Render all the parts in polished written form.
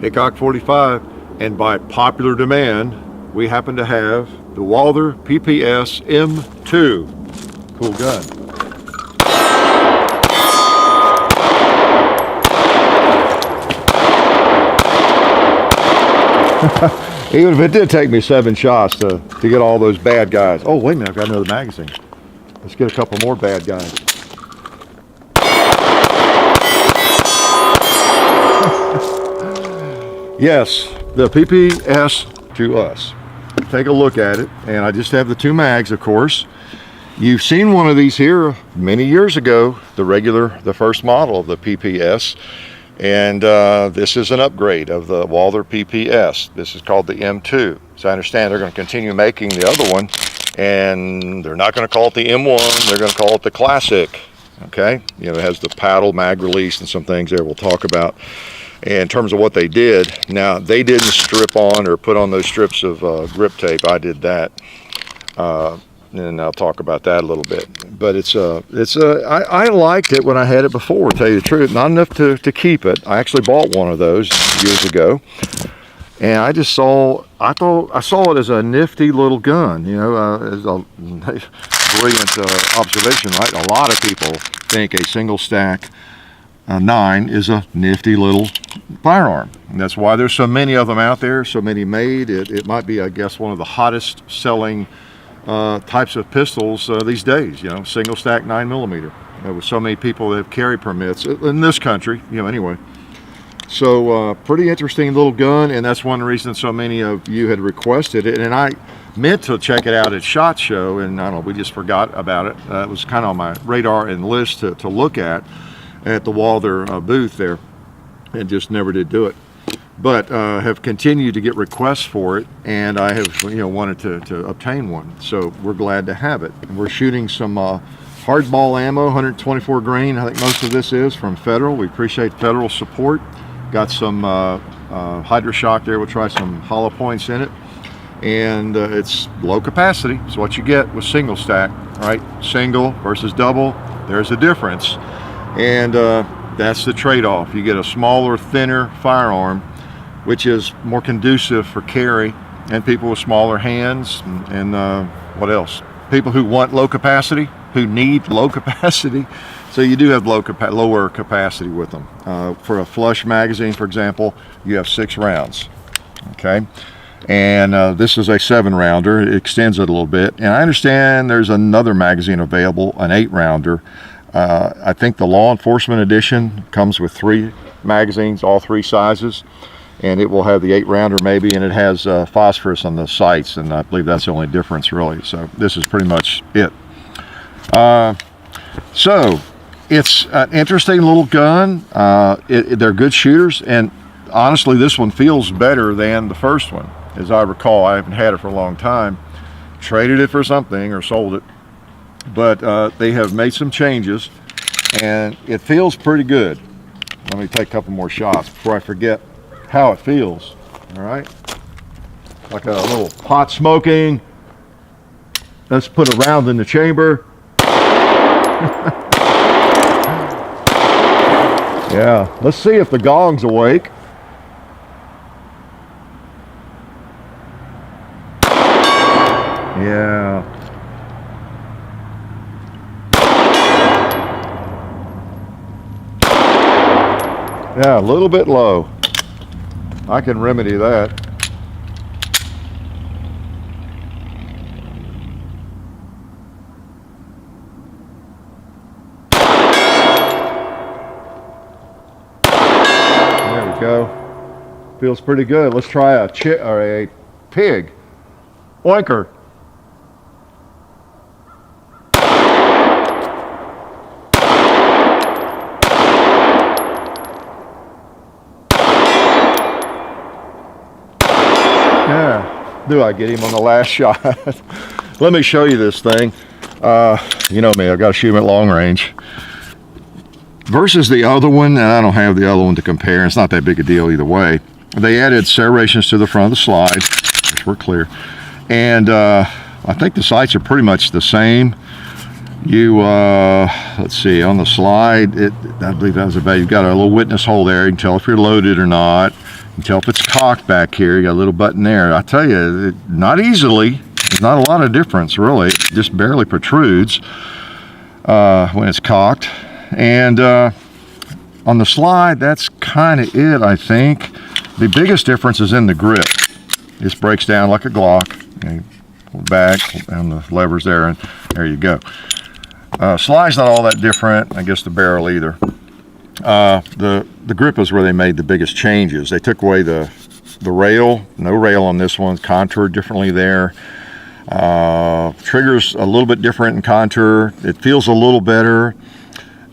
Hickok 45, and by popular demand, we happen to have the Walther PPS M2. Cool gun. Even if it did take me 7 shots to get all those bad guys. Oh, wait a minute, I've got another magazine. Let's get a couple more bad guys. Yes, the PPS to us. Take a look at it, and I just have the 2 mags, of course. You've seen one of these here many years ago, the first model of the PPS. And this is an upgrade of the Walther PPS. This is called the M2. So I understand they're going to continue making the other one, and they're not going to call it the M1, they're going to call it the Classic. Okay, you know, it has the paddle mag release and some things there we'll talk about. And in terms of what they did, now they didn't strip on or put on those strips of grip tape. I did that. And I'll talk about that a little bit. But I liked it when I had it before, to tell you the truth. Not enough to keep it. I actually bought one of those years ago, and I saw it as a nifty little gun. You know, as a brilliant observation, right? A lot of people think a single stack 9 is a nifty little firearm, and that's why there's so many of them out there, so many made. It might be, I guess, one of the hottest selling types of pistols these days, you know, single stack 9mm. With so many people that have carry permits in this country, you know, anyway. So pretty interesting little gun, and that's one reason so many of you had requested it. And I meant to check it out at SHOT Show, and I don't know, we just forgot about it. It was kind of on my radar and list to look at the Walther booth there, and just never did do it. But have continued to get requests for it, and I have, you know, wanted to obtain one. So we're glad to have it. And we're shooting some hardball ammo, 124 grain. I think most of this is from Federal. We appreciate Federal support. Got some Hydroshock there. We'll try some hollow points in it, and it's low capacity. It's what you get with single stack, right? Single versus double. There's a difference, and that's the trade-off. You get a smaller, thinner firearm, which is more conducive for carry, and people with smaller hands, and what else? People who want low capacity, who need low capacity. So you do have lower capacity with them. For a flush magazine, for example, you have 6 rounds, okay? And this is a 7-rounder. It extends it a little bit. And I understand there's another magazine available, an 8-rounder. I think the law enforcement edition comes with 3 magazines, all 3 sizes. And it will have the 8-rounder maybe, and it has phosphorus on the sights, and I believe that's the only difference really. So this is pretty much it. So it's an interesting little gun. They're good shooters, and honestly this one feels better than the first one. As I recall, I haven't had it for a long time. Traded it for something or sold it, but they have made some changes, and it feels pretty good. Let me take a couple more shots before I forget how it feels. All right, like a little pot smoking. Let's put a round in the chamber. Yeah, let's see if the gong's awake. Yeah. Yeah, a little bit low. I can remedy that. There we go. Feels pretty good. Let's try a pig. Oinker. Yeah, do I get him on the last shot? Let me show you this thing. You know me, I've got to shoot him at long range. Versus the other one, and I don't have the other one to compare. It's not that big a deal either way. They added serrations to the front of the slide, which were clear. And I think the sights are pretty much the same. You, let's see, on the slide, I believe that was about, you've got a little witness hole there. You can tell if you're loaded or not. You tell if it's cocked back here. You got a little button there. I tell you, not easily. There's not a lot of difference really. It just barely protrudes when it's cocked. And on the slide, that's kind of it, I think. The biggest difference is in the grip. This breaks down like a Glock. You pull it back, pull down the levers there, and there you go. Slide's not all that different. I guess the barrel either. The grip is where they made the biggest changes. They took away the rail. No rail on this one. Contoured differently there. Trigger's a little bit different in contour. It feels a little better.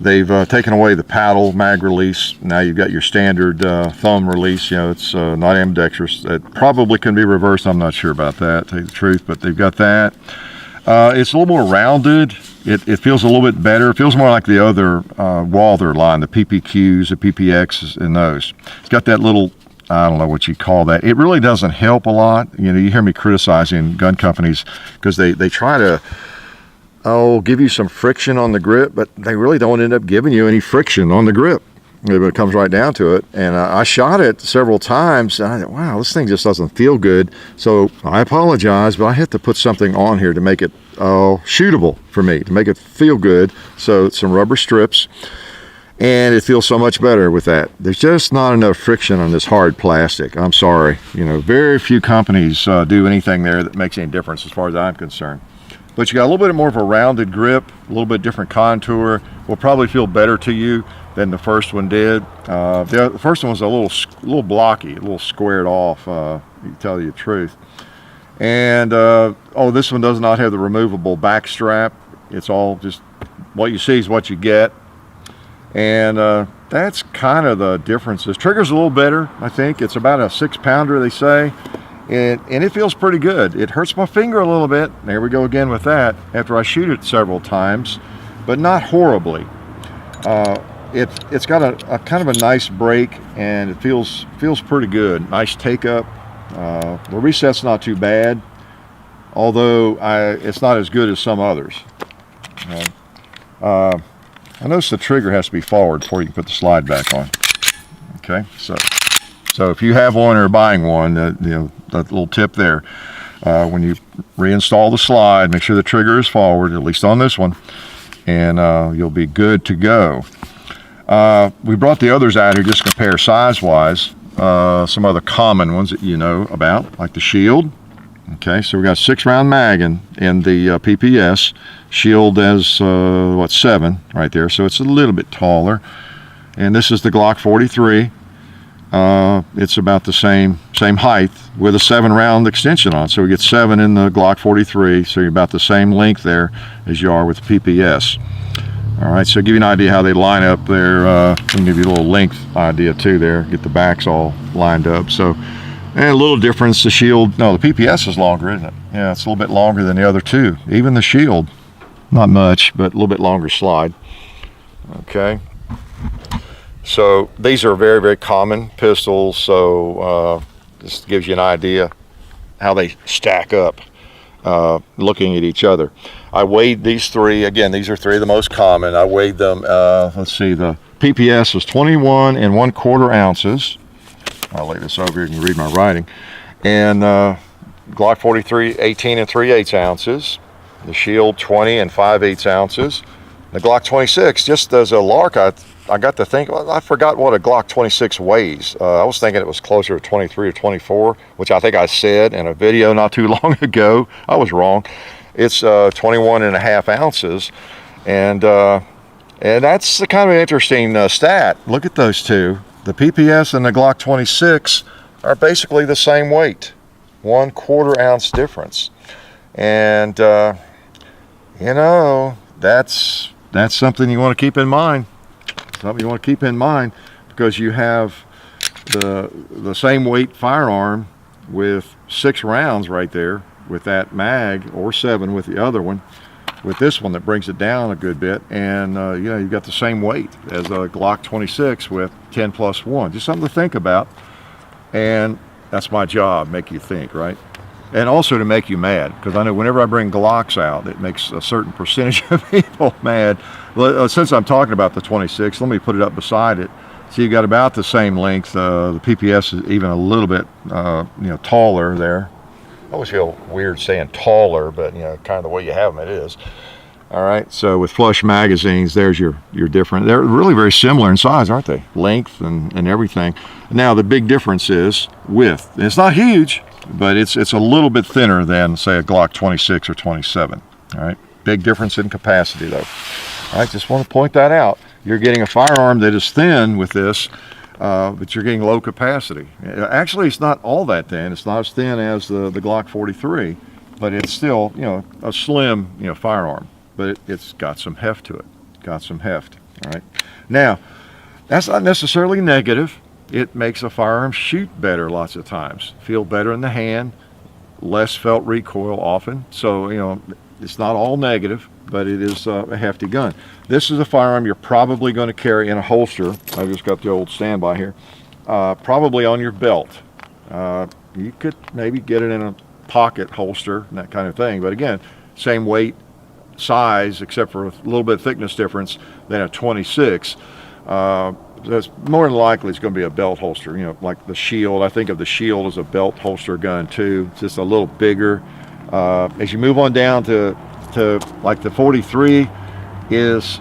They've taken away the paddle mag release. Now you've got your standard thumb release. You know, it's not ambidextrous. It probably can be reversed. I'm not sure about that, to tell you the truth, but they've got that. It's a little more rounded. It feels a little bit better. It feels more like the other Walther line, the PPQs, the PPXs, and those. It's got that little, I don't know what you call that. It really doesn't help a lot. You know, you hear me criticizing gun companies because they try to give you some friction on the grip, but they really don't end up giving you any friction on the grip if it comes right down to it. And I shot it several times, and I thought, wow, this thing just doesn't feel good. So I apologize, but I had to put something on here to make it shootable for me, to make it feel good. So some rubber strips, and it feels so much better with that. There's just not enough friction on this hard plastic. I'm sorry. You know, very few companies do anything there that makes any difference as far as I'm concerned. But you got a little bit more of a rounded grip, a little bit different contour. Will probably feel better to you than the first one did. The first one was a little blocky, a little squared off, to tell you the truth. And this one does not have the removable back strap. It's all just what you see is what you get. And that's kind of the differences. Trigger's a little better, I think. It's about a 6-pounder, they say. And it feels pretty good. It hurts my finger a little bit. There we go again with that after I shoot it several times, but not horribly. It's got a kind of a nice break, and it feels pretty good. Nice take up. The reset's not too bad, although it's not as good as some others. I notice the trigger has to be forward before you can put the slide back on. Okay, so if you have one or are buying one, you know, that little tip there, when you reinstall the slide, make sure the trigger is forward, at least on this one, and you'll be good to go. We brought the others out here just to compare size-wise. Some other common ones that you know about, like the Shield. Okay, so we got 6-round mag in the PPS. Shield has 7 right there, so it's a little bit taller. And this is the Glock 43. It's about the same height with a 7-round extension on. So we get 7 in the Glock 43, so you're about the same length there as you are with the PPS. All right, so give you an idea how they line up there. I'll give you a little length idea too there. Get the backs all lined up. So, and a little difference, the Shield, no, the PPS is longer, isn't it? Yeah, it's a little bit longer than the other two. Even the Shield, not much, but a little bit longer slide. Okay. So these are very, very common pistols. So this gives you an idea how they stack up looking at each other. I weighed these three. Again, these are 3 of the most common. I weighed them. Let's see, the PPS was 21 1/4 ounces. I'll lay this over here, you can read my writing. And Glock 43, 18 3/8 ounces. The Shield, 20 5/8 ounces. The Glock 26, just as a lark, I got to think, well, I forgot what a Glock 26 weighs. I was thinking it was closer to 23 or 24, which I think I said in a video not too long ago. I was wrong. It's 21 1/2 ounces. And that's the kind of an interesting stat. Look at those two. The PPS and the Glock 26 are basically the same weight. 1/4 ounce difference. And, you know, that's something you want to keep in mind. Something you want to keep in mind, because you have the same weight firearm with 6 rounds right there with that mag, or 7 with the other one, with this one that brings it down a good bit, and you know, you've got the same weight as a Glock 26 with 10+1. Just something to think about, and that's my job, make you think, right? And also to make you mad, because I know whenever I bring Glocks out, it makes a certain percentage of people mad. Since I'm talking about the 26, let me put it up beside it. So you got about the same length. The PPS is even a little bit, taller there. I always feel weird saying taller, but kind of the way you have them, it is. All right. So with flush magazines, there's your different. They're really very similar in size, aren't they? Length and everything. Now the big difference is width. It's not huge, but it's a little bit thinner than, say, a Glock 26 or 27. All right. Big difference in capacity, though. All right. Just want to point that out. You're getting a firearm that is thin with this, but you're getting low capacity. Actually, it's not all that thin. It's not as thin as the Glock 43, but it's still, a slim, firearm. But it's got some heft to it. Got some heft. All right. Now, that's not necessarily negative. It makes a firearm shoot better lots of times. Feel better in the hand. Less felt recoil often. So, it's not all negative, but it is a hefty gun. This is a firearm you're probably going to carry in a holster. I just got the old standby here. Probably on your belt. You could maybe get it in a pocket holster and that kind of thing. But again, same weight, size, except for a little bit of thickness difference than a 26. That's more than likely it's going to be a belt holster. Like the Shield. I think of the Shield as a belt holster gun too. It's just a little bigger. As you move on down to like the 43 it's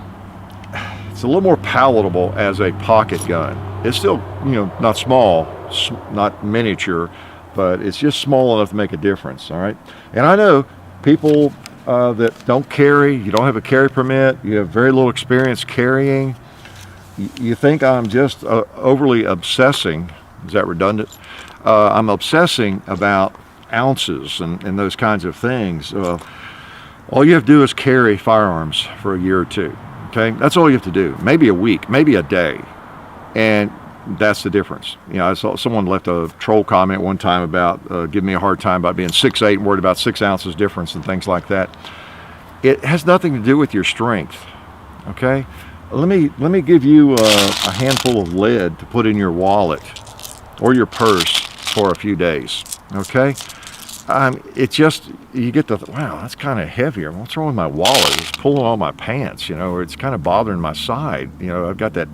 a little more palatable as a pocket gun. It's still, not small, not miniature, but it's just small enough to make a difference. All right. And I know people that don't carry, you don't have a carry permit, you have very little experience carrying. You think I'm just overly obsessing. Is that redundant? I'm obsessing about ounces and those kinds of things. All you have to do is carry firearms for a year or two. Okay, that's all you have to do. Maybe a week, maybe a day, and that's the difference. I saw someone left a troll comment one time about giving me a hard time about being 6'8" and worried about 6 ounces difference and things like that. It has nothing to do with your strength. Okay, let me give you a handful of lead to put in your wallet or your purse for a few days. Okay. It's just, you get the, wow, that's kind of heavier. What's wrong with my wallet? It's pulling on my pants, or it's kind of bothering my side. I've got that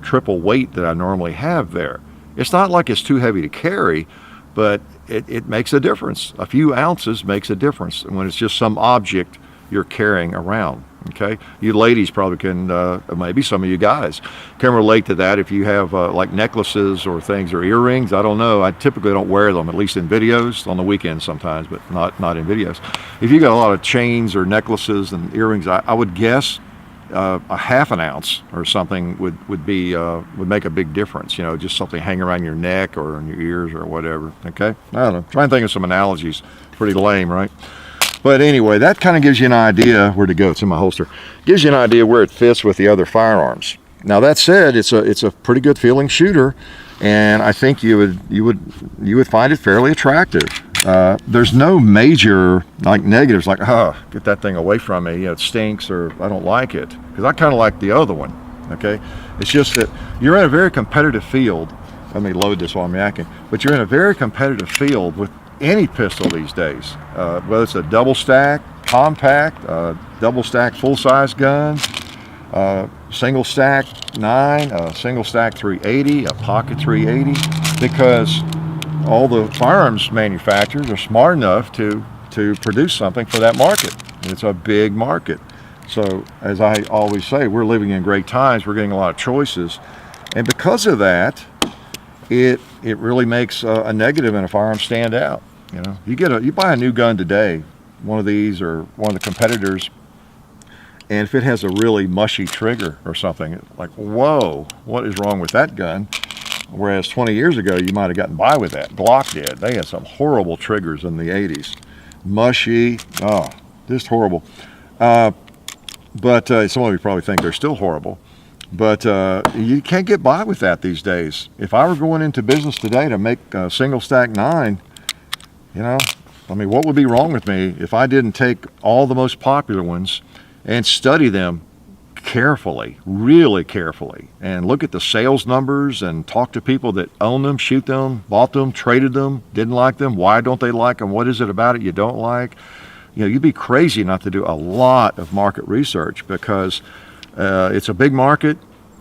triple weight that I normally have there. It's not like it's too heavy to carry, but it makes a difference. A few ounces makes a difference when it's just some object you're carrying around. Okay, you ladies probably can, maybe some of you guys can relate to that if you have like necklaces or things or earrings. I don't know. I typically don't wear them, at least in videos, on the weekends sometimes, but not in videos. If you got a lot of chains or necklaces and earrings, I would guess a half an ounce or something would make a big difference. Just something hanging around your neck or in your ears or whatever. Okay, I don't know. Try and think of some analogies. Pretty lame, right? But anyway, that kind of gives you an idea where to go. It's in my holster. Gives you an idea where it fits with the other firearms. Now that said, it's a pretty good feeling shooter, and I think you would find it fairly attractive. There's no major negatives like, get that thing away from me. It stinks, or I don't like it, because I kind of like the other one. Okay, it's just that you're in a very competitive field. Let me load this while I'm yakking. But you're in a very competitive field with any pistol these days, whether it's a double stack, compact, double stack full-size gun, single stack 9, single stack 380, a pocket 380, because all the firearms manufacturers are smart enough to produce something for that market. It's a big market. So as I always say, we're living in great times. We're getting a lot of choices, and because of that, it really makes a negative in a firearm stand out. You buy a new gun today, one of these or one of the competitors, and if it has a really mushy trigger or something, like, whoa, what is wrong with that gun? Whereas 20 years ago, you might have gotten by with that. Glock did. They had some horrible triggers in the 80s. Mushy, just horrible. But some of you probably think they're still horrible. But you can't get by with that these days. If I were going into business today to make a single stack 9, what would be wrong with me if I didn't take all the most popular ones and study them carefully, really carefully, and look at the sales numbers and talk to people that own them, shoot them, bought them, traded them, didn't like them, why don't they like them, what is it about it you don't like? You'd be crazy not to do a lot of market research, because it's a big market.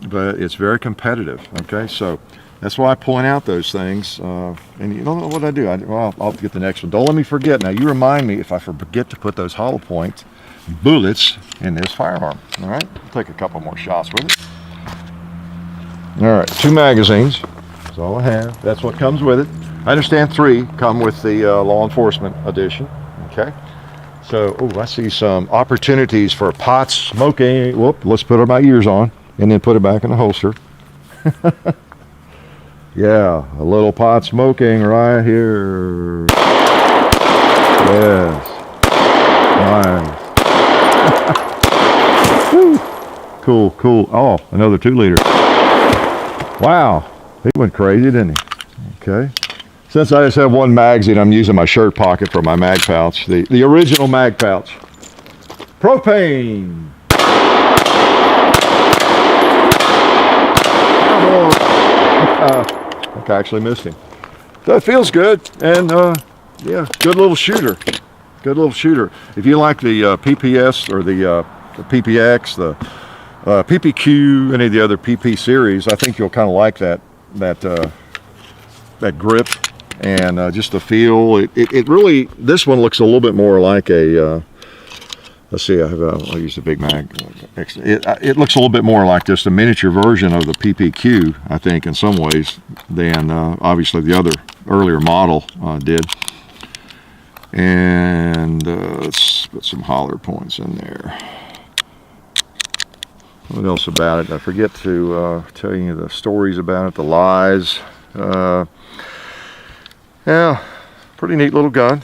but it's very competitive. Okay, so that's why I point out those things. And you don't know what I do. Well, I'll get the next one. Don't let me forget. Now, you remind me if I forget to put those hollow point bullets in this firearm. All right, I'll take a couple more shots with it. All right, 2 magazines. That's all I have. That's what comes with it. I understand 3 come with the law enforcement edition. Okay. So, oh, I see some opportunities for pot smoking. Whoop, let's put my ears on and then put it back in the holster. Yeah, a little pot smoking right here. Yes. Nice. Cool, cool. Oh, another 2 liter. Wow, he went crazy, didn't he? Okay. Since I just have 1 magazine, I'm using my shirt pocket for my mag pouch. The original mag pouch. Propane. I actually missed him. So it feels good, and yeah, good little shooter. Good little shooter. If you like the PPS or the PPX, the PPQ, any of the other PP series, I think you'll kind of like that grip and just the feel. It really, this one looks a little bit more like a. Let's see, I'll use the big mag. It looks a little bit more like just a miniature version of the PPQ, I think, in some ways, than obviously the other earlier model did. And let's put some holler points in there. What else about it? I forget to tell you the stories about it, the lies. Yeah, pretty neat little gun.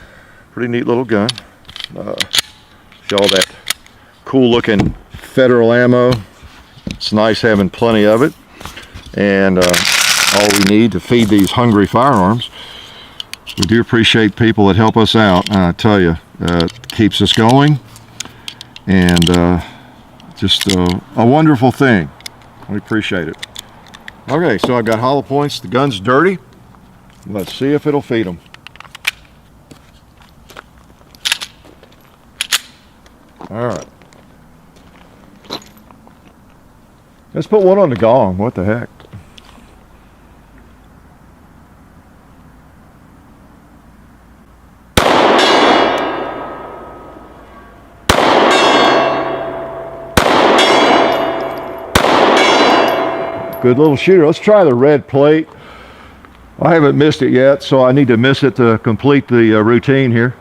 Pretty neat little gun. All that cool looking federal ammo. It's nice having plenty of it, and all we need to feed these hungry firearms. We do appreciate people that help us out, and I tell you, it keeps us going, and just a wonderful thing. We appreciate it. Okay, so I've got hollow points. The gun's dirty. Let's see if it'll feed them. All right. Let's put one on the gong. What the heck? Good little shooter. Let's try the red plate. I haven't missed it yet, so I need to miss it to complete the routine here.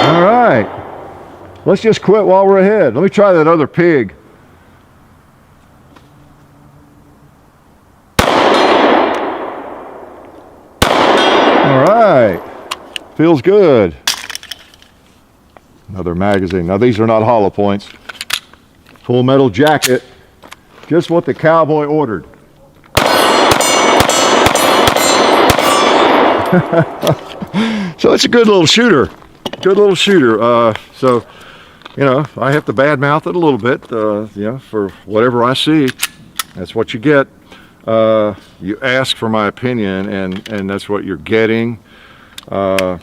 All right, let's just quit while we're ahead. Let me try that other pig. All right, feels good. Another magazine. Now these are not hollow points. Full metal jacket, just what the cowboy ordered. So it's a good little shooter. Good little shooter. So, you know, I have to badmouth it a little bit, you know, for whatever I see. That's what you get. You ask for my opinion, and that's what you're getting. But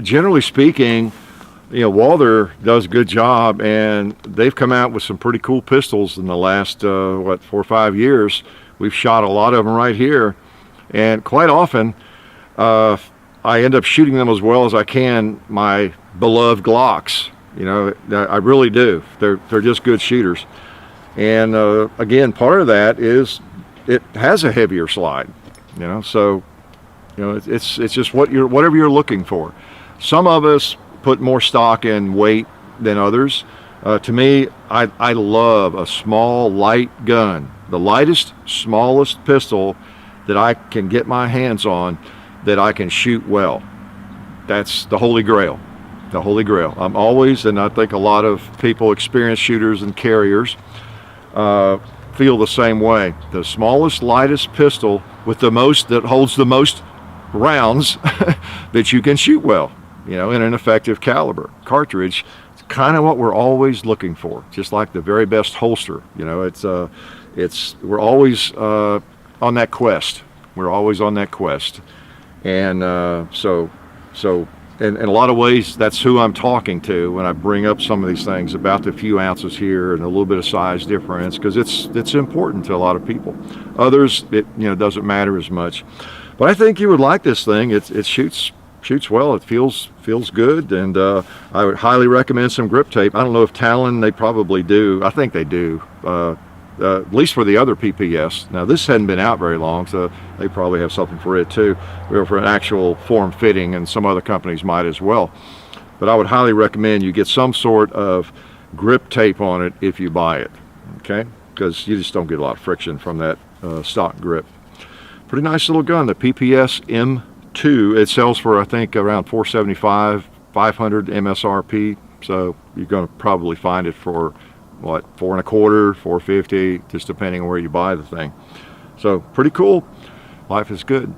generally speaking, you know, Walther does a good job, and they've come out with some pretty cool pistols in the last, 4 or 5 years. We've shot a lot of them right here, and quite often, I end up shooting them as well as I can my beloved Glocks. You know, I really do. They're just good shooters. And again, part of that is it has a heavier slide. You know, so you know it's just whatever you're looking for. Some of us put more stock in weight than others. To me, I love a small, light gun, the lightest, smallest pistol that I can get my hands on, that I can shoot well. That's the holy grail. The holy grail. I'm always, and I think a lot of people, experienced shooters and carriers, feel the same way. The smallest, lightest pistol with the most, that holds the most rounds that you can shoot well, you know, in an effective caliber cartridge. It's kind of what we're always looking for. Just like the very best holster, you know, we're always on that quest. We're always on that quest. And so in a lot of ways, that's who I'm talking to when I bring up some of these things about the few ounces here and a little bit of size difference, because it's important to a lot of people. Others, it doesn't matter as much. But I think you would like this thing. It shoots well. It feels good, and I would highly recommend some grip tape. I don't know if Talon, they probably do. I think they do. At least for the other PPS. Now this hadn't been out very long, so they probably have something for it too, or for an actual form fitting, and some other companies might as well. But I would highly recommend you get some sort of grip tape on it if you buy it, okay? Because you just don't get a lot of friction from that stock grip. Pretty nice little gun, the PPS M2. It sells for, I think, around $475, $500 MSRP, so you're going to probably find it for what, $425, $450, just depending on where you buy the thing. So pretty cool. Life is good.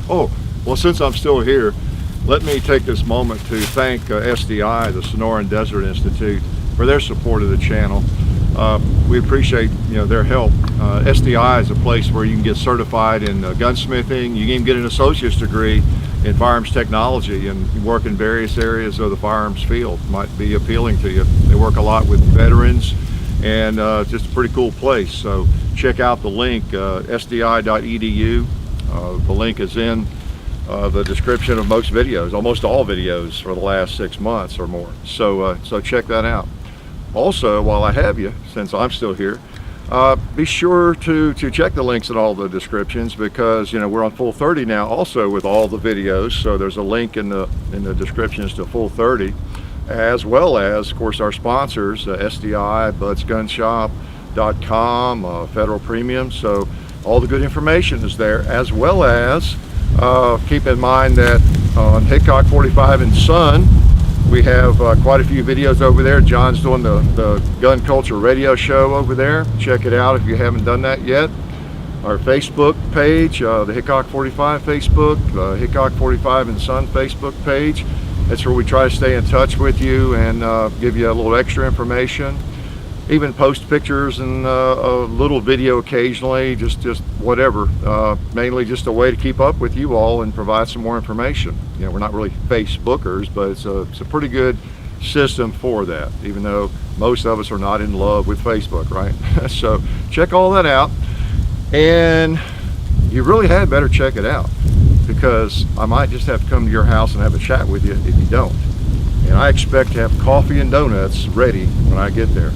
Oh, well, since I'm still here, let me take this moment to thank SDI, the Sonoran Desert Institute, for their support of the channel. We appreciate their help. SDI is a place where you can get certified in gunsmithing. You can even get an associate's degree in firearms technology and work in various areas of the firearms field. Might be appealing to you. They work a lot with veterans, and just a pretty cool place. So check out the link, sdi.edu. The link is in the description of most videos, almost all videos for the last 6 months or more. So check that out. Also, while I have you, since I'm still here, be sure to check the links in all the descriptions, because we're on Full 30 now also with all the videos. So there's a link in the descriptions to Full 30, as well as, of course, our sponsors, SDI, budsgunshop.com, Federal Premium. So all the good information is there, as well as keep in mind that on Hickok 45 and Son, we have quite a few videos over there. John's doing the Gun Culture radio show over there. Check it out if you haven't done that yet. Our Facebook page, the Hickok 45 Facebook, the Hickok 45 and Son Facebook page. That's where we try to stay in touch with you and give you a little extra information. Even post pictures and a little video occasionally, just whatever. Mainly just a way to keep up with you all and provide some more information. We're not really Facebookers, but it's a pretty good system for that, even though most of us are not in love with Facebook, right? So check all that out, and you really had better check it out, because I might just have to come to your house and have a chat with you if you don't. And I expect to have coffee and donuts ready when I get there.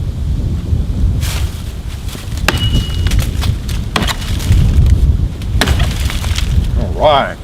All right.